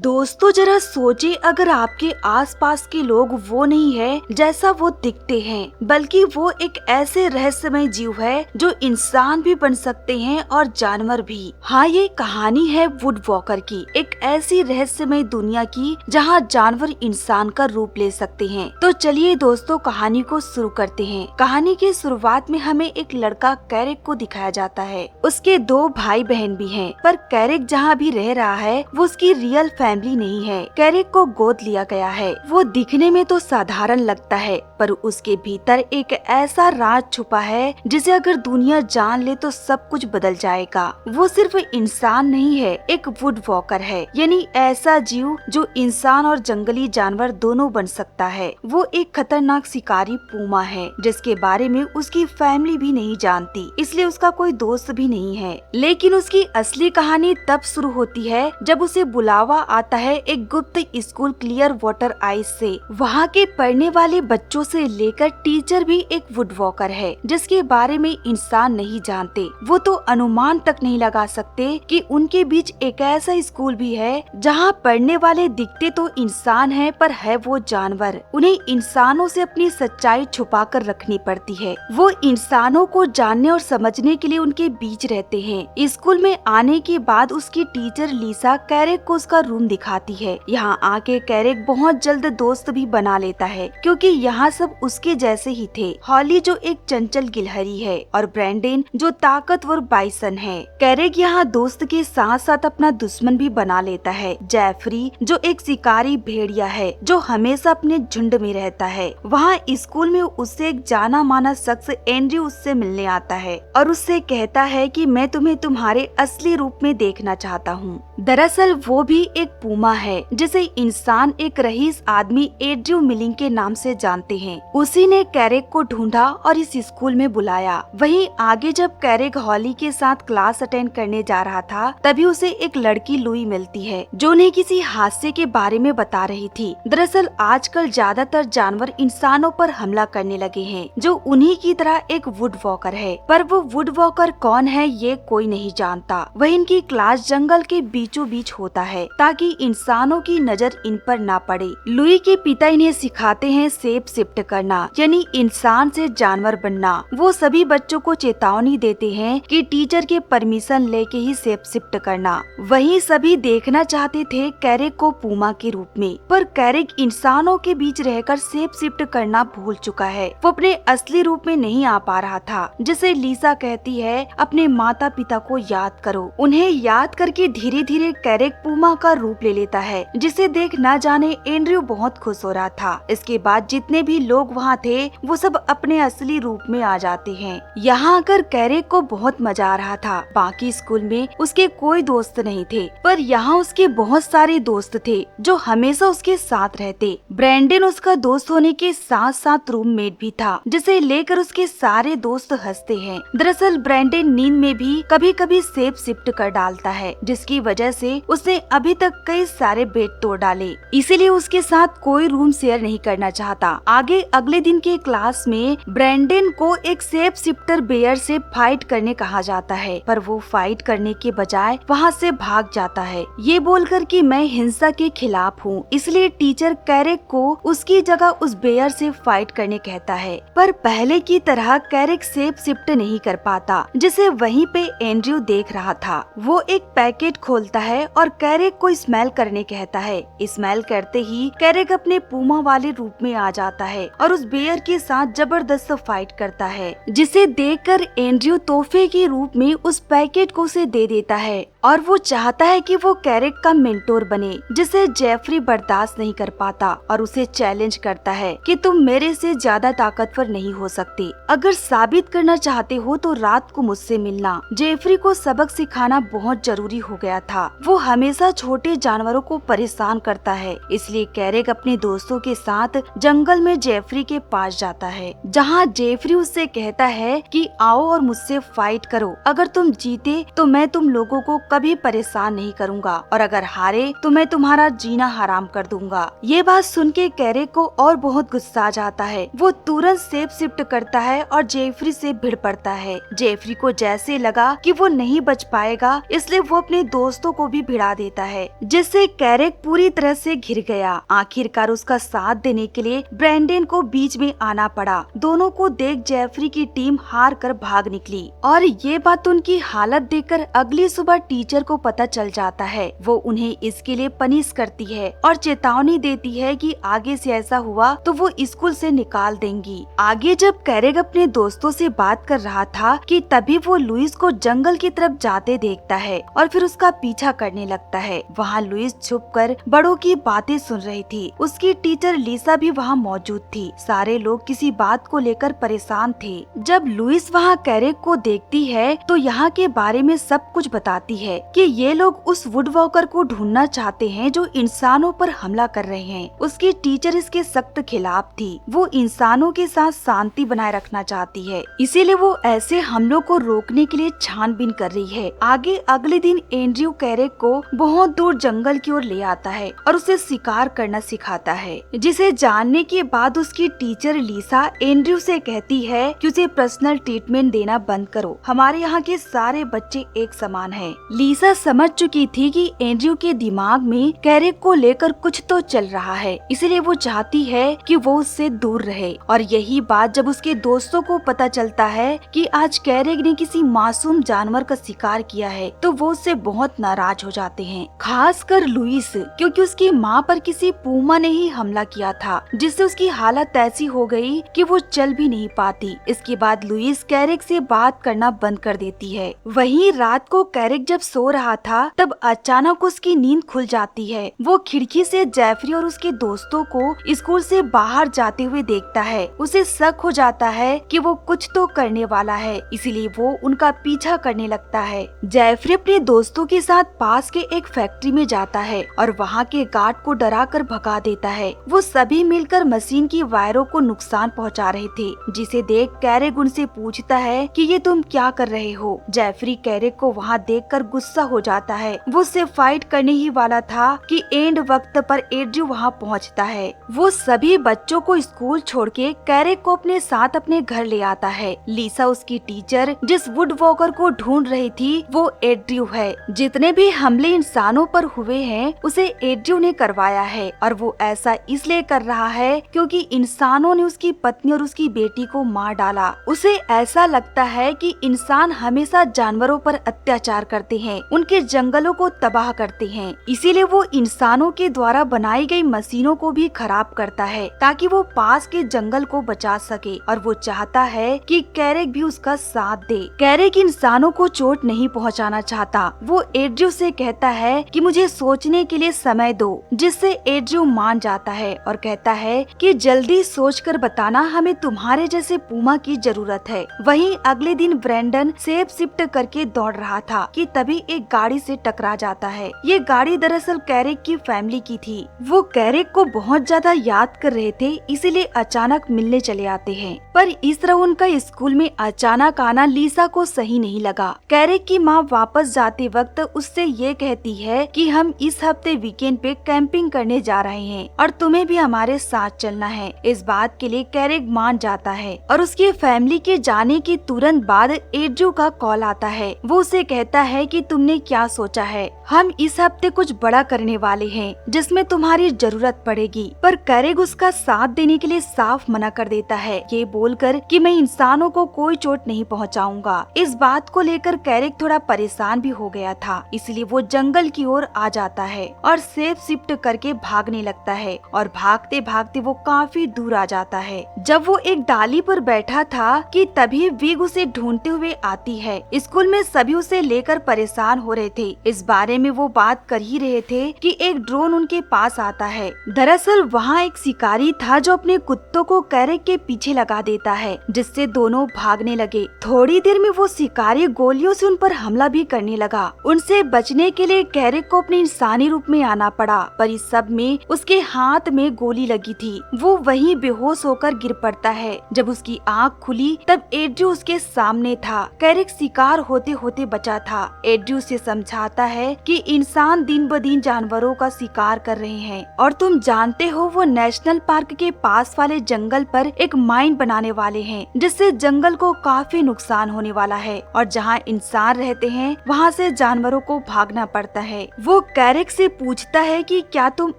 दोस्तों जरा सोचिए, अगर आपके आसपास के लोग वो नहीं है जैसा वो दिखते हैं, बल्कि वो एक ऐसे रहस्यमय जीव है जो इंसान भी बन सकते हैं और जानवर भी। हाँ, ये कहानी है वुड वॉकर की, एक ऐसी रहस्यमय दुनिया की जहाँ जानवर इंसान का रूप ले सकते हैं। तो चलिए दोस्तों, कहानी को शुरू करते हैं। कहानी की शुरुआत में हमें एक लड़का कैरिक को दिखाया जाता है। उसके दो भाई बहन भी हैं, पर कैरिक जहाँ भी रह रहा है वो उसकी रियल फैमिली नहीं है। कैरिक को गोद लिया गया है। वो दिखने में तो साधारण लगता है, पर उसके भीतर एक ऐसा राज छुपा है जिसे अगर दुनिया जान ले तो सब कुछ बदल जाएगा। वो सिर्फ इंसान नहीं है, एक वुड वॉकर है, यानी ऐसा जीव जो इंसान और जंगली जानवर दोनों बन सकता है। वो एक खतरनाक शिकारी पूमा है जिसके बारे में उसकी फैमिली भी नहीं जानती, इसलिए उसका कोई दोस्त भी नहीं है। लेकिन उसकी असली कहानी तब शुरू होती है जब उसे बुलावा आता है एक गुप्त स्कूल क्लियर वाटर आइस से। वहाँ के पढ़ने वाले बच्चों से लेकर टीचर भी एक वुड वॉकर है जिसके बारे में इंसान नहीं जानते। वो तो अनुमान तक नहीं लगा सकते कि उनके बीच एक ऐसा स्कूल भी है जहाँ पढ़ने वाले दिखते तो इंसान है, पर है वो जानवर। उन्हें इंसानों से अपनी सच्चाई छुपा कर रखनी पड़ती है। वो इंसानों को जानने और समझने के लिए उनके बीच रहते हैं। स्कूल में आने के बाद उसकी टीचर लीसा कैरिक को उसका रूम दिखाती है। यहाँ आके कैरिक बहुत जल्द दोस्त भी बना लेता है, क्योंकि यहाँ सब उसके जैसे ही थे। हॉली जो एक चंचल गिलहरी है और ब्रैंडन जो ताकतवर बाइसन है। कैरिक यहाँ दोस्त के साथ साथ अपना दुश्मन भी बना लेता है, जेफरी जो एक शिकारी भेड़िया है जो हमेशा अपने झुंड में रहता है। वहाँ स्कूल में उससे एक जाना माना शख्स एंड्रयू उससे मिलने आता है और उससे कहता है कि मैं तुम्हें तुम्हारे असली रूप में देखना चाहता हूँ। दरअसल वो भी एक पूमा है जिसे इंसान एक रईस आदमी एंड्रयू मिलिंग के नाम से जानते हैं। उसी ने कैरिक को ढूंढा और इस स्कूल में बुलाया। वहीं आगे जब कैरिक हॉली के साथ क्लास अटेंड करने जा रहा था, तभी उसे एक लड़की लुई मिलती है जो उन्हें किसी हादसे के बारे में बता रही थी। दरअसल आजकल ज्यादातर जानवर इंसानों पर हमला करने लगे हैं जो उन्हीं की तरह एक वुड वॉकर है, पर वो वुड वॉकर कौन है ये कोई नहीं जानता। वही इनकी क्लास जंगल के बीचों बीच होता है ताकि इंसानों की नजर इन पर ना पड़े। लुई के पिता इन्हें सिखाते हैं शेप शिफ्ट करना, यानी इंसान से जानवर बनना। वो सभी बच्चों को चेतावनी देते हैं कि टीचर के परमिशन लेके ही शेप शिफ्ट करना। वहीं सभी देखना चाहते थे कैरिक को पूमा के रूप में, पर कैरिक इंसानों के बीच रहकर शेप शिफ्ट करना भूल चुका है। वो अपने असली रूप में नहीं आ पा रहा था, जिसे लीसा कहती है अपने माता पिता को याद करो। उन्हें याद करके धीरे धीरे कैरिक पूमा का रूप ले लेता है, जिसे देख न जाने एंड्रयू बहुत खुश हो रहा था। इसके बाद जितने भी लोग वहाँ थे वो सब अपने असली रूप में आ जाते हैं। यहाँ आकर कैरिक को बहुत मजा आ रहा था। बाकी स्कूल में उसके कोई दोस्त नहीं थे, पर यहाँ उसके बहुत सारे दोस्त थे जो हमेशा उसके साथ रहते। ब्रैंडन उसका दोस्त होने के साथ साथ रूममेट भी था, जिसे लेकर उसके सारे दोस्त हंसते हैं। दरअसल ब्रैंडन नींद में भी कभी कभी शेप शिफ्ट कर डालता है, जिसकी वजह से उसने अभी तक कई सारे बेड तोड़ डाले। इसीलिए उसके साथ कोई रूम शेयर नहीं करना चाहता। आगे अगले दिन के क्लास में ब्रैंडन को एक शेप शिफ्टर बेयर से फाइट करने कहा जाता है, पर वो फाइट करने के बजाय वहाँ से भाग जाता है, ये बोलकर कि मैं हिंसा के खिलाफ हूँ। इसलिए टीचर कैरिक को उसकी जगह उस बेयर से फाइट करने कहता है, पर पहले की तरह कैरिक शेप शिफ्ट नहीं कर पाता, जिसे वहीं पे एंड्रयू देख रहा था। वो एक पैकेट खोलता है और कैरिक को स्मेल करने कहता है। स्मेल करते ही कैरिक अपने पूमा वाले रूप में आ जाता है और उस बेयर के साथ जबरदस्त फाइट करता है, जिसे देखकर एंड्रयू तोहफे के रूप में उस पैकेट को उसे दे देता है और वो चाहता है कि वो कैरिक का मेंटोर बने, जिसे जेफरी बर्दाश्त नहीं कर पाता और उसे चैलेंज करता है कि तुम मेरे से ज्यादा ताकतवर नहीं हो सकते। अगर साबित करना चाहते हो तो रात को मुझसे मिलना। जेफरी को सबक सिखाना बहुत जरूरी हो गया था। वो हमेशा छोटे जानवरों को परेशान करता है, इसलिए कैरिक अपने दोस्तों के साथ जंगल में जेफरी के पास जाता है, जहाँ जेफरी उससे कहता है कि आओ और मुझसे फाइट करो। अगर तुम जीते तो मैं तुम लोगों को कभी परेशान नहीं करूँगा, और अगर हारे तो मैं तुम्हारा जीना हराम कर दूंगा। ये बात सुन के कैरिक को और बहुत गुस्सा आ जाता है। वो तुरंत शेप शिफ्ट करता है और जेफरी से भिड़ पड़ता है। जेफरी को जैसे लगा कि वो नहीं बच पाएगा, इसलिए वो अपने दोस्तों दोस्तों को भी भिड़ा देता है, जिससे कैरेक पूरी तरह से घिर गया। आखिरकार उसका साथ देने के लिए ब्रैंडन को बीच में आना पड़ा। दोनों को देख जेफरी की टीम हार कर भाग निकली और ये बात उनकी हालत देखकर अगली सुबह टीचर को पता चल जाता है। वो उन्हें इसके लिए पनिश करती है और चेतावनी देती है कि आगे से ऐसा हुआ तो वो स्कूल से निकाल देंगी। आगे जब कैरेक अपने दोस्तों से बात कर रहा था कि तभी वो लुइस को जंगल की तरफ जाते देखता है और फिर उसका पीछा करने लगता है। वहाँ लुइस छुपकर बड़ों की बातें सुन रही थी। उसकी टीचर लिसा भी वहाँ मौजूद थी। सारे लोग किसी बात को लेकर परेशान थे। जब लुइस वहाँ कैरेक को देखती है तो यहाँ के बारे में सब कुछ बताती है कि ये लोग उस वुडवॉकर को ढूंढना चाहते हैं जो इंसानों पर हमला कर रहे हैं। उसकी टीचर इसके सख्त खिलाफ थी। वो इंसानों के साथ शांति बनाए रखना चाहती है, इसीलिए वो ऐसे हमलों को रोकने के लिए छानबीन कर रही है। आगे अगले दिन एंड्रयू कैरेक को बहुत दूर जंगल की ओर ले आता है और उसे शिकार करना सिखाता है, जिसे जानने के बाद उसकी टीचर लिसा एंड्रयू से कहती है कि उसे पर्सनल ट्रीटमेंट देना बंद करो। हमारे यहाँ के सारे बच्चे एक समान हैं। लिसा समझ चुकी थी कि एंड्रयू के दिमाग में कैरेक को लेकर कुछ तो चल रहा है, इसलिए वो चाहती है कि वो उससे दूर रहे। और यही बात जब उसके दोस्तों को पता चलता है कि आज कैरेक ने किसी मासूम जानवर का शिकार किया है तो वो उससे बहुत नाराज हो जाते हैं, खासकर लुइस, क्योंकि उसकी माँ पर किसी पूमा ने ही हमला किया था, जिससे उसकी हालत ऐसी हो गई कि वो चल भी नहीं पाती। इसके बाद लुइस कैरेक से बात करना बंद कर देती है। वहीं रात को कैरेक जब सो रहा था तब अचानक उसकी नींद खुल जाती है। वो खिड़की से जेफरी और उसके दोस्तों को स्कूल से बाहर जाते हुए देखता है। उसे शक हो जाता है कि वो कुछ तो करने वाला है, इसीलिए वो उनका पीछा करने लगता है। जेफरी अपने दोस्तों के साथ पास के एक फैक्ट्री में जाता है और वहाँ के गार्ड को डरा कर भगा देता है। वो सभी मिलकर मशीन की वायरों को नुकसान पहुँचा रहे थे, जिसे देख कैरेक उनसे पूछता है कि ये तुम क्या कर रहे हो। जेफरी कैरेक को वहाँ देखकर गुस्सा हो जाता है। वो उससे फाइट करने ही वाला था कि एंड वक्त पर एंड्रयू वहाँ पहुँचता है। वो सभी बच्चों को स्कूल छोड़ के कैरेक को अपने साथ अपने घर ले आता है। लिसा उसकी टीचर जिस वुडवॉकर को ढूंढ रही थी वो एंड्रयू है। जितने भी हमले इंसानों पर हुए हैं उसे एंड्रयू ने करवाया है और वो ऐसा इसलिए कर रहा है क्योंकि इंसानों ने उसकी पत्नी और उसकी बेटी को मार डाला। उसे ऐसा लगता है कि इंसान हमेशा जानवरों पर अत्याचार करते हैं, उनके जंगलों को तबाह करते हैं, इसीलिए वो इंसानों के द्वारा बनाई गई मशीनों को भी खराब करता है ताकि वो पास के जंगल को बचा सके। और वो चाहता है कि कैरेक भी उसका साथ दे। कैरेक इंसानों को चोट नहीं पहुंचाना चाहता। वो एंड्रयू से कहता है कि मुझे सोचने के लिए समय दो, जिससे एंड्रयू मान जाता है और कहता है कि जल्दी सोचकर बताना, हमें तुम्हारे जैसे पूमा की जरूरत है। वहीं अगले दिन ब्रैंडन सेफ शिफ्ट करके दौड़ रहा था कि तभी एक गाड़ी से टकरा जाता है। ये गाड़ी दरअसल कैरेक की फैमिली की थी। वो कैरेक को बहुत ज्यादा याद कर रहे थे, इसीलिए अचानक मिलने चले आते हैं। पर इस तरह उनका स्कूल में अचानक आना लिसा को सही नहीं लगा। कैरेक की माँ वापस जाते वक्त उससे ये कहती है कि हम इस हफ्ते वीकेंड पे कैंपिंग करने जा रहे हैं और तुम्हें भी हमारे साथ चलना है। इस बात के लिए कैरेक मान जाता है और उसकी फैमिली के जाने के तुरंत बाद एंड्रयू का कॉल आता है। वो उसे कहता है कि तुमने क्या सोचा है, हम इस हफ्ते कुछ बड़ा करने वाले हैं जिसमें तुम्हारी जरूरत पड़ेगी। पर कैरेक उसका साथ देने के लिए साफ मना कर देता है, ये बोलकर कि मैं इंसानों को कोई चोट नहीं पहुंचाऊंगा। इस बात को लेकर कैरेक थोड़ा परेशान भी हो गया था, इसलिए वो जंगल की ओर आ जाता है और सेफ शिफ्ट करके भागने लगता है और भागते भागते वो काफी दूर आ जाता है। जब वो एक डाली पर बैठा था कि तभी विग उसे ढूंढते हुए आती है। स्कूल में सभी उसे लेकर परेशान हो रहे थे। इस बारे में वो बात कर ही रहे थे कि एक ड्रोन उनके पास आता है। दरअसल वहाँ एक शिकारी था जो अपने कुत्तों को कैरेक के पीछे लगा देता है, जिससे दोनों भागने लगे। थोड़ी देर में वो शिकारी गोलियों से उन पर हमला भी करने लगा। उनसे बचने के लिए कैरेक को अपने इंसानी रूप में आना पड़ा, पर इस सब में उसके हाथ में गोली लगी थी। वो वहीं बेहोश होकर गिर पड़ता है। जब उसकी आँख खुली तब एंड्रयू उसके सामने था। कैरेक शिकार होते होते बचा था। एंड्रयू से समझाता है कि इंसान दिन ब दिन जानवरों का शिकार कर रहे हैं और तुम जानते हो वो नेशनल पार्क के पास वाले जंगल पर एक माइन बनाने वाले हैं, जिससे जंगल को काफी नुकसान होने वाला है और जहाँ इंसान रहते हैं वहाँ से जानवरों को भागना पड़ता है। वो कैरेक से पूछता है कि क्या तुम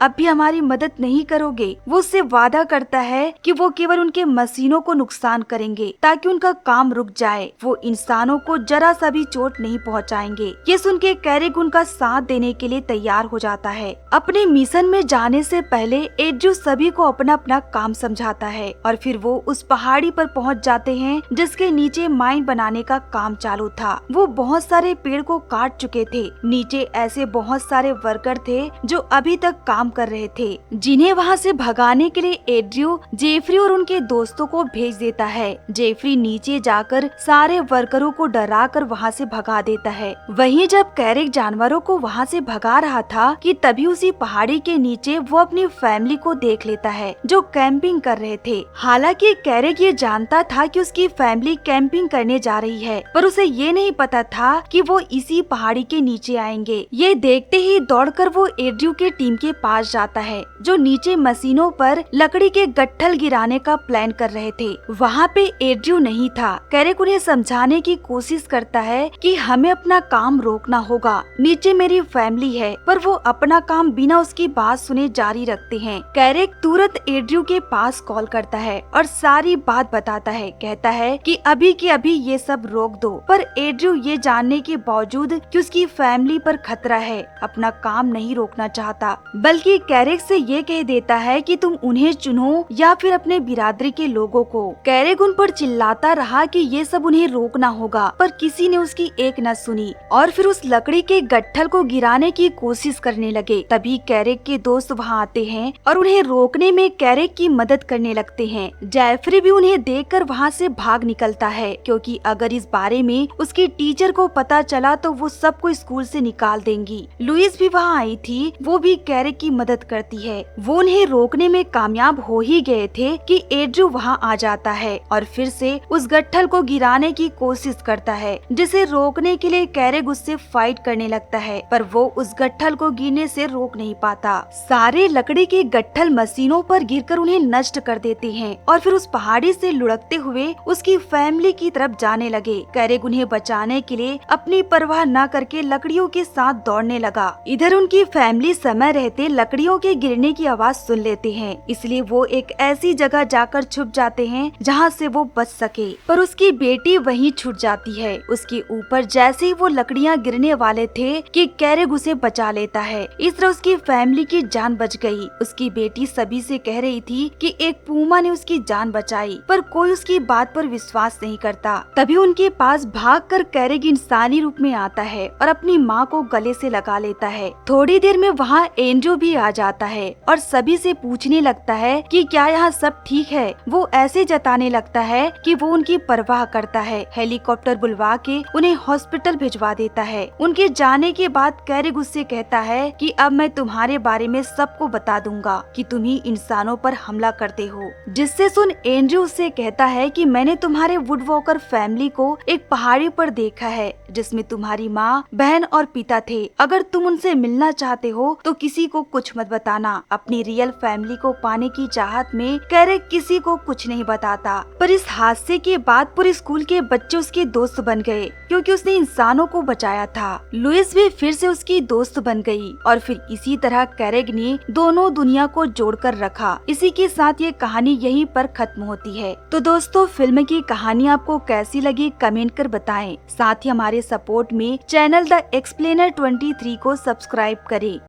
अब भी हमारी मदद नहीं करोगे। वो उससे वादा करता है कि वो केवल उनके मशीनों को नुकसान करेंगे ताकि उनका काम रुक जाए। वो इंसानों को जरा सा भी चोट नहीं पहुंचाएंगे। ये सुन के कैरेक उनका साथ देने के लिए तैयार हो जाता है। अपने मिशन में जाने से पहले एड्रू सभी को अपना अपना काम समझाता है और फिर वो उस पहाड़ी पर पहुंच जाते हैं जिसके नीचे माइन बनाने का काम चालू था। वो बहुत सारे पेड़ को काट चुके थे। नीचे ऐसे बहुत सारे वर्कर थे जो अभी तक काम कर रहे थे, जिन्हें वहाँ से भगाने के लिए एड्रू जेफरी और उनके दोस्तों को भेज देता है। जेफरी नीचे जाकर सारे वर्करों को डरा कर वहाँ से भगा देता है। वहीं जब कैरेक जानवरों को वहाँ से भगा रहा था कि तभी उसी पहाड़ी के नीचे वो अपनी फैमिली को देख लेता है जो कैंपिंग कर रहे थे। हालांकि कैरेक ये जानता था कि उसकी फैमिली कैंपिंग करने जा रही है, पर उसे ये नहीं पता था कि वो इसी पहाड़ी के नीचे आएंगे। ये देखते ही दौड़कर वो एड्रू के टीम के पास जाता है जो नीचे मशीनों पर लकड़ी के गट्ठल गिराने का प्लान कर रहे थे। वहाँ पे एड्रू नहीं था। कैरेक उन्हें समझाने की कोशिश करता है कि हमें अपना काम रोकना होगा, नीचे मेरी फैमिली है, पर वो अपना काम बिना उसकी बात सुने जारी रखते हैं। कैरेक तुरंत एड्रू के पास कॉल करता है और सारी बात बताता है। कहता है कि अभी के अभी ये सब रोक दो, पर एड्रू ये जानने के बावजूद कि उसकी फैमिली पर खतरा है अपना काम नहीं रोकना चाहता, बल्कि कैरेक से ये कह देता है कि तुम उन्हें चुनो या फिर अपने बिरादरी के लोगों को। कैरेक उन पर चिल्लाता रहा कि ये सब उन्हें रोकना होगा, पर किसी ने उसकी एक न सुनी और फिर उस लकड़ी के गट्ठल को गिराने की कोशिश करने लगे। तभी कैरेक के दोस्त वहाँ आते हैं और उन्हें रोकने में कैरेक की मदद करने लगते हैं। जेफरी भी उन्हें देखकर वहाँ से भाग निकलता है, क्योंकि अगर इस बारे में उसकी टीचर को पता चला तो वो सबको स्कूल से निकाल देंगी। लुइस भी वहाँ आई थी, वो भी कैरेक की मदद करती है। वो उन्हें रोकने में कामयाब हो ही गए थे कि एड्रू वहाँ आ जाता है और फिर से उस गट्ठल को गिराने की कोशिश करता है, जिसे रोकने के लिए कैरेक उससे फाइट करने लगता है, पर वो उस गट्ठल को गिरने से रोक नहीं पाता। सारे लकड़ी के गट्ठल मशीनों पर गिरकर उन्हें नष्ट कर देते हैं और फिर उस पहाड़ी से लुढ़कते हुए उसकी फैमिली की तरफ जाने लगे। कैरेक उन्हें बचाने के लिए अपनी परवाह न करके लकड़ियों के साथ दौड़ने लगा। इधर उनकी फैमिली समय रहते लकड़ियों के गिरने की आवाज सुन लेते हैं, इसलिए वो एक ऐसी जगह जाकर छुप जाते हैं जहाँ से वो बच सके, पर उसकी बेटी वहीं छूट जाती है। उसके ऊपर जैसे ही वो लकड़ियाँ गिरने वाले थे कि कैरेक उसे बचा लेता है। इस तरह उसकी फैमिली की जान बच गई। उसकी बेटी सभी से कह रही थी कि एक पूमा ने उसकी जान बचाई, पर कोई उसकी बात पर विश्वास नहीं करता। तभी उनके पास भागकर कैरेक इंसानी रूप में आता है और अपनी माँ को गले से लगा लेता है। थोड़ी देर में वहाँ एंड्रू भी आ जाता है और सभी से पूछने लगता है कि क्या यहाँ सब ठीक है। वो ऐसे जताने लगता है कि वो उनकी परवाह करता है। हेलीकॉप्टर बुलवा के उन्हें हॉस्पिटल भिजवा देता है। उनके जाने के बाद कैरेक उससे कहता है कि अब मैं तुम्हारे बारे में सबको बता दूंगा कि तुम ही इंसानों पर हमला करते हो। जिससे सुन एंड्रू उससे कहता है कि मैंने तुम्हारे वुडवॉकर फैमिली को एक पहाड़ी पर देखा है जिसमें तुम्हारी माँ, बहन और पिता थे। अगर तुम उनसे मिलना चाहते हो तो किसी को कुछ मत बताना। अपनी रियल फैमिली को पाने की चाहत में कैरेक किसी को कुछ नहीं बताता, पर इस हादसे के बाद पूरे स्कूल के बच्चे उसके दोस्त बन गए क्योंकि उसने इंसानों को बचाया था। लुइस भी फिर से उसकी दोस्त बन गई और फिर इसी तरह कैरेक ने दोनों दुनिया को जोड़कर रखा। इसी के साथ ये कहानी यहीं पर खत्म होती है। तो दोस्तों, फिल्म की कहानी आपको कैसी लगी कमेंट कर बताएं। साथ ही हमारे सपोर्ट में चैनल द एक्सप्लेनर 23 को सब्सक्राइब करें।